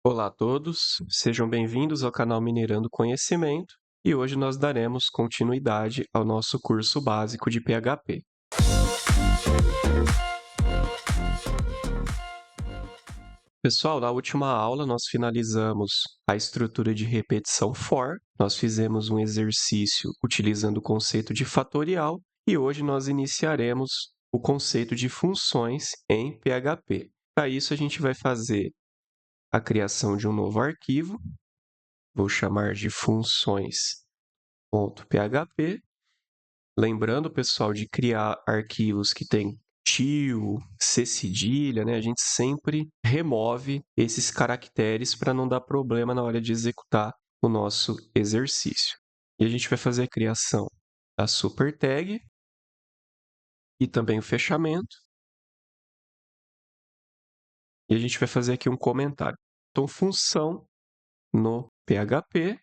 Olá a todos, sejam bem-vindos ao canal Minerando Conhecimento e hoje nós daremos continuidade ao nosso curso básico de PHP. Pessoal, na última aula nós finalizamos a estrutura de repetição for, nós fizemos um exercício utilizando o conceito de fatorial e hoje nós iniciaremos o conceito de funções em PHP. Para isso, a gente vai fazer a criação de um novo arquivo, vou chamar de funções.php. Lembrando, pessoal, de criar arquivos que tem tio, C cedilha, né? A gente sempre remove esses caracteres para não dar problema na hora de executar o nosso exercício. E a gente vai fazer a criação da super tag e também o fechamento. E a gente vai fazer aqui um comentário. Então, função no PHP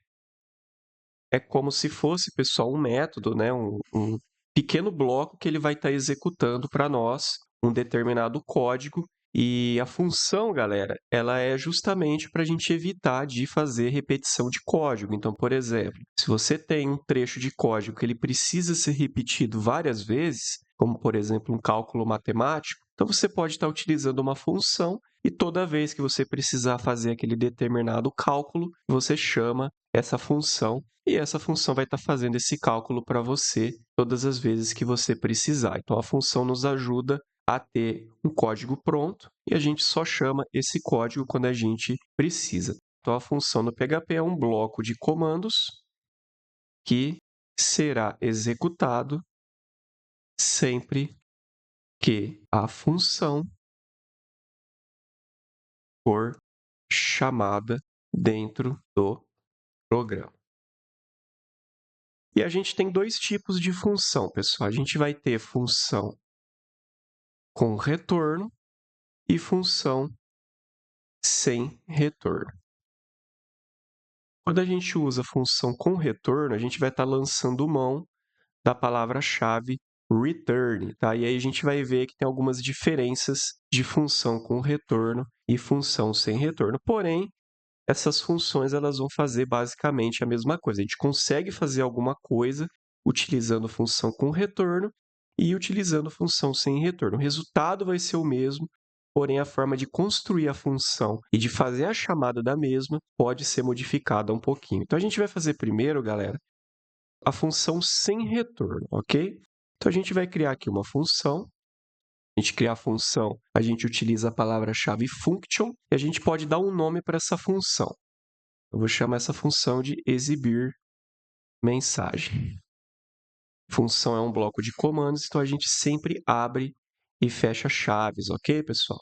é como se fosse, pessoal, um método, né? um pequeno bloco que ele vai estar executando para nós um determinado código. E a função, galera, ela é justamente para a gente evitar de fazer repetição de código. Então, por exemplo, se você tem um trecho de código que ele precisa ser repetido várias vezes, como, por exemplo, um cálculo matemático, então você pode estar utilizando uma função e toda vez que você precisar fazer aquele determinado cálculo, você chama essa função e essa função vai estar fazendo esse cálculo para você todas as vezes que você precisar. Então, a função nos ajuda a ter um código pronto e a gente só chama esse código quando a gente precisa. Então, a função no PHP é um bloco de comandos que será executado sempre que a função for chamada dentro do programa. E a gente tem dois tipos de função, pessoal. A gente vai ter função com retorno e função sem retorno. Quando a gente usa função com retorno, a gente vai estar lançando mão da palavra-chave return, tá? E aí a gente vai ver que tem algumas diferenças de função com retorno e função sem retorno. Porém, essas funções elas vão fazer basicamente a mesma coisa. A gente consegue fazer alguma coisa utilizando função com retorno e utilizando função sem retorno. O resultado vai ser o mesmo, porém a forma de construir a função e de fazer a chamada da mesma pode ser modificada um pouquinho. Então, a gente vai fazer primeiro, galera, a função sem retorno, ok? Então, a gente vai criar aqui uma função. A gente cria a função, a gente utiliza a palavra-chave function e a gente pode dar um nome para essa função. Eu vou chamar essa função de exibir mensagem. Função é um bloco de comandos, então a gente sempre abre e fecha chaves, ok, pessoal?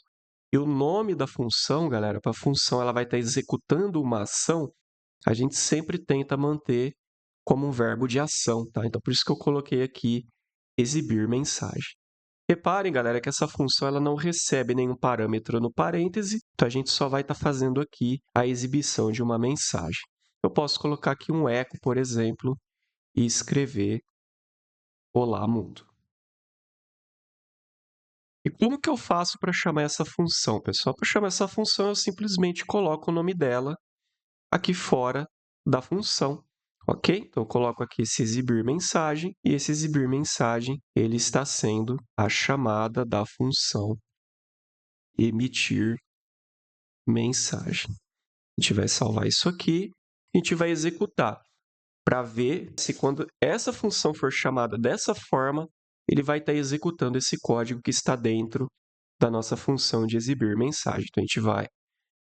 E o nome da função, galera, para a função ela vai estar executando uma ação, a gente sempre tenta manter como um verbo de ação, tá? Então, por isso que eu coloquei aqui exibir mensagem. Reparem, galera, que essa função ela não recebe nenhum parâmetro no parêntese, então a gente só vai estar fazendo aqui a exibição de uma mensagem. Eu posso colocar aqui um eco, por exemplo, e escrever Olá, mundo. E como que eu faço para chamar essa função, pessoal? Para chamar essa função, eu simplesmente coloco o nome dela aqui fora da função, ok? Então, eu coloco aqui esse exibir mensagem, e esse exibir mensagem, ele está sendo a chamada da função emitir mensagem. A gente vai salvar isso aqui, a gente vai executar para ver se quando essa função for chamada dessa forma, ele vai estar executando esse código que está dentro da nossa função de exibir mensagem. Então, a gente vai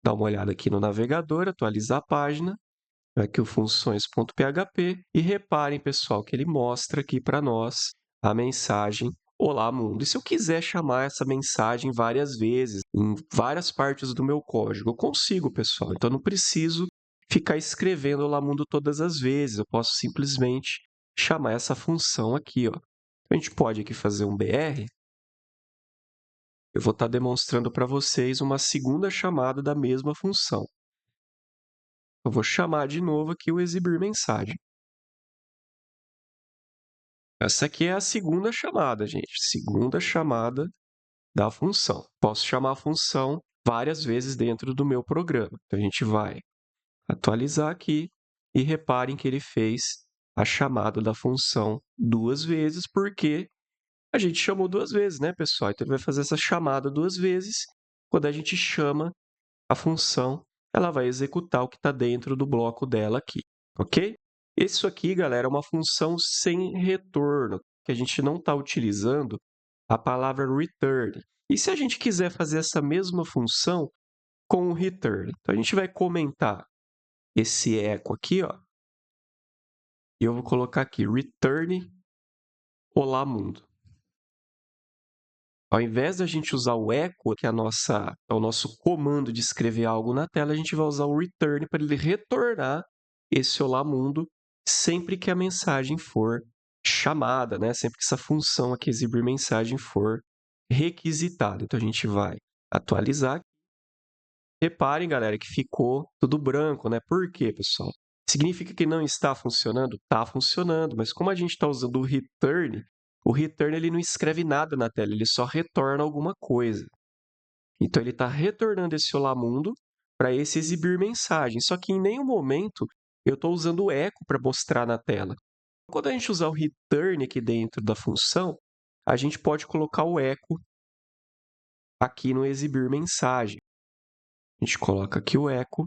dar uma olhada aqui no navegador, atualizar a página, aqui o funções.php, e reparem, pessoal, que ele mostra aqui para nós a mensagem Olá, mundo. E se eu quiser chamar essa mensagem várias vezes, em várias partes do meu código, eu consigo, pessoal. Então, eu não preciso ficar escrevendo Olá, mundo todas as vezes. Eu posso simplesmente chamar essa função aqui, ó. A gente pode aqui fazer um BR. Eu vou estar demonstrando para vocês uma segunda chamada da mesma função. Eu vou chamar de novo aqui o exibir mensagem. Essa aqui é a segunda chamada, gente. Segunda chamada da função. Posso chamar a função várias vezes dentro do meu programa. Então, a gente vai atualizar aqui e reparem que ele fez a chamada da função 2 vezes, porque a gente chamou 2 vezes, né, pessoal? Então, ele vai fazer essa chamada 2 vezes. Quando a gente chama a função, ela vai executar o que está dentro do bloco dela aqui, ok? Isso aqui, galera, é uma função sem retorno, que a gente não está utilizando a palavra return. E se a gente quiser fazer essa mesma função com o return? Então, a gente vai comentar esse eco aqui, ó, e eu vou colocar aqui, return olá mundo. Ao invés da gente usar o echo, que é o nosso comando de escrever algo na tela, a gente vai usar o return para ele retornar esse olá mundo sempre que a mensagem for chamada, né? Sempre que essa função aqui, exibir mensagem, for requisitada. Então, a gente vai atualizar. Reparem, galera, que ficou tudo branco, né? Por quê, pessoal? Significa que não está funcionando? Está funcionando, mas como a gente está usando o return ele não escreve nada na tela, ele só retorna alguma coisa. Então, ele está retornando esse olá mundo para esse exibir mensagem, só que em nenhum momento eu estou usando o eco para mostrar na tela. Quando a gente usar o return aqui dentro da função, a gente pode colocar o eco aqui no exibir mensagem. A gente coloca aqui o eco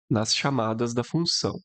nas chamadas da função.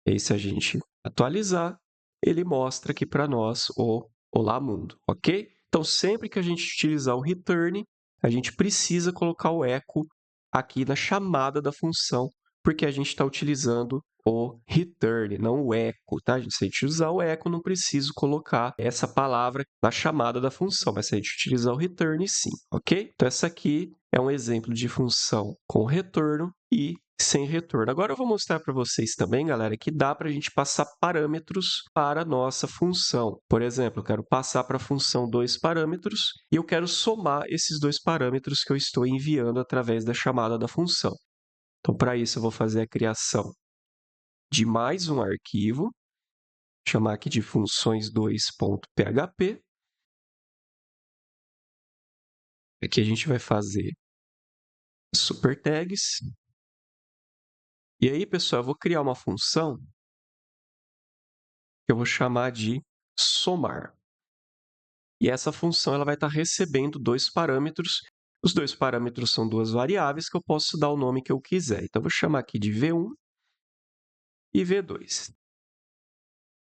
E aí, se a gente atualizar, ele mostra aqui para nós o Olá Mundo, ok? Então, sempre que a gente utilizar o return, a gente precisa colocar o eco aqui na chamada da função, porque a gente está utilizando o return, não o echo, tá? Se a gente usar o echo, não preciso colocar essa palavra na chamada da função, mas se a gente utilizar o return, sim, ok? Então, essa aqui é um exemplo de função com retorno e sem retorno. Agora eu vou mostrar para vocês também, galera, que dá para a gente passar parâmetros para a nossa função. Por exemplo, eu quero passar para a função 2 parâmetros e eu quero somar esses 2 parâmetros que eu estou enviando através da chamada da função. Então, para isso, eu vou fazer a criação de mais um arquivo, chamar aqui de funções2.php. Aqui a gente vai fazer super tags. E aí, pessoal, eu vou criar uma função que eu vou chamar de somar. E essa função ela vai estar recebendo 2 parâmetros. Os 2 parâmetros são 2 variáveis que eu posso dar o nome que eu quiser. Então, eu vou chamar aqui de V1 e V2.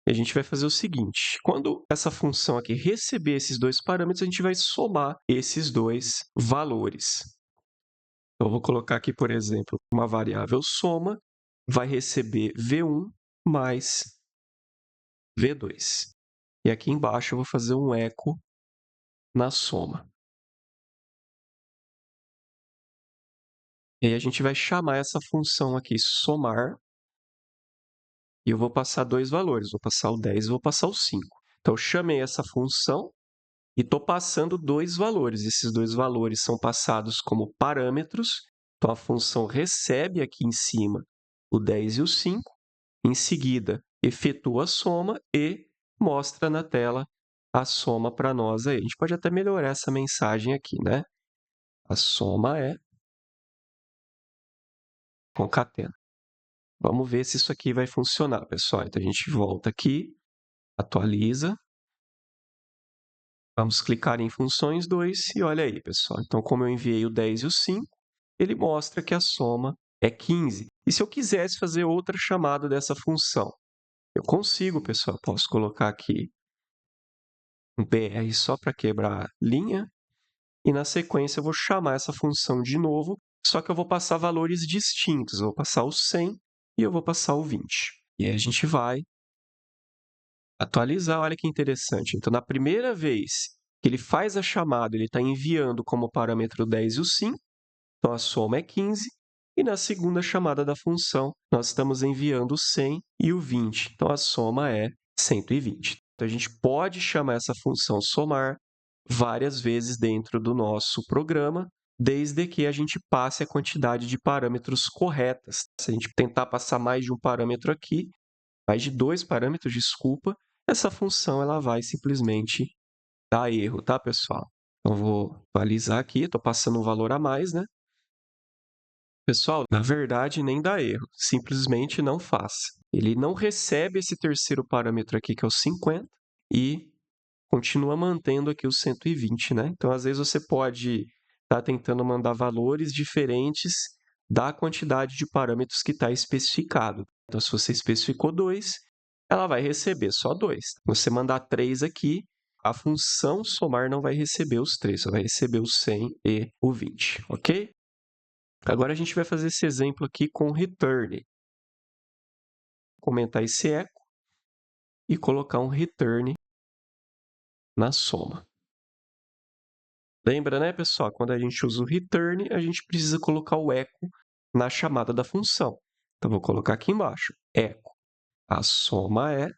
E a gente vai fazer o seguinte, quando essa função aqui receber esses 2 parâmetros, a gente vai somar esses 2 valores. Então, eu vou colocar aqui, por exemplo, uma variável soma, vai receber V1 mais V2. E aqui embaixo eu vou fazer um eco na soma. E aí a gente vai chamar essa função aqui, somar, e eu vou passar 2 valores, vou passar o 10 e vou passar o 5. Então, eu chamei essa função e estou passando 2 valores. Esses 2 valores são passados como parâmetros. Então, a função recebe aqui em cima o 10 e o 5. Em seguida, efetua a soma e mostra na tela a soma para nós aí. A gente pode até melhorar essa mensagem aqui, né? A soma é concatena. Vamos ver se isso aqui vai funcionar, pessoal. Então, a gente volta aqui, atualiza. Vamos clicar em funções 2 e olha aí, pessoal. Então, como eu enviei o 10 e o 5, ele mostra que a soma é 15. E se eu quisesse fazer outra chamada dessa função? Eu consigo, pessoal. Posso colocar aqui um BR só para quebrar linha. E, na sequência, eu vou chamar essa função de novo, só que eu vou passar valores distintos. Eu vou passar o 100 e eu vou passar o 20. E aí a gente vai atualizar, olha que interessante. Então, na primeira vez que ele faz a chamada, ele está enviando como parâmetro 10 e o 5, então a soma é 15. E na segunda chamada da função, nós estamos enviando o 100 e o 20, então a soma é 120. Então, a gente pode chamar essa função somar várias vezes dentro do nosso programa, desde que a gente passe a quantidade de parâmetros corretas. Se a gente tentar passar mais de um parâmetro aqui, mais de 2 parâmetros, desculpa, essa função ela vai simplesmente dar erro, tá, pessoal? Então, vou atualizar aqui, estou passando um valor a mais, né? Pessoal, na verdade, nem dá erro, simplesmente não faz. Ele não recebe esse terceiro parâmetro aqui, que é o 50, e continua mantendo aqui o 120, né? Então, às vezes, você pode estar tentando mandar valores diferentes da quantidade de parâmetros que está especificado. Então, se você especificou 2, ela vai receber só 2. Se você mandar 3 aqui, a função somar não vai receber os 3, só vai receber o 100 e o 20, ok? Agora, a gente vai fazer esse exemplo aqui com return. Vou comentar esse eco e colocar um return na soma. Lembra, né, pessoal? Quando a gente usa o return, a gente precisa colocar o eco na chamada da função. Então, vou colocar aqui embaixo, eco. A soma é,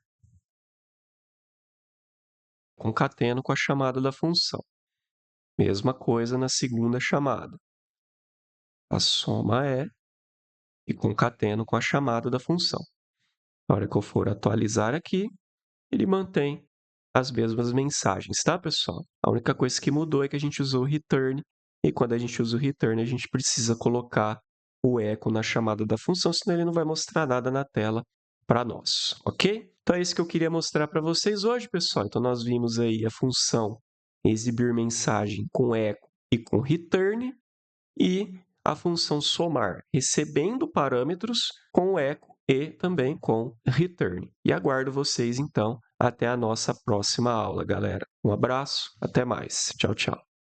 concateno com a chamada da função. Mesma coisa na segunda chamada. A soma é e concateno com a chamada da função. Na hora que eu for atualizar aqui, ele mantém as mesmas mensagens, tá, pessoal? A única coisa que mudou é que a gente usou o return, e quando a gente usa o return, a gente precisa colocar o eco na chamada da função, senão ele não vai mostrar nada na tela para nós, ok? Então, é isso que eu queria mostrar para vocês hoje, pessoal. Então, nós vimos aí a função exibir mensagem com eco e com return, e a função somar, recebendo parâmetros com eco e também com return. E aguardo vocês, então, até a nossa próxima aula, galera. Um abraço, até mais. Tchau, tchau.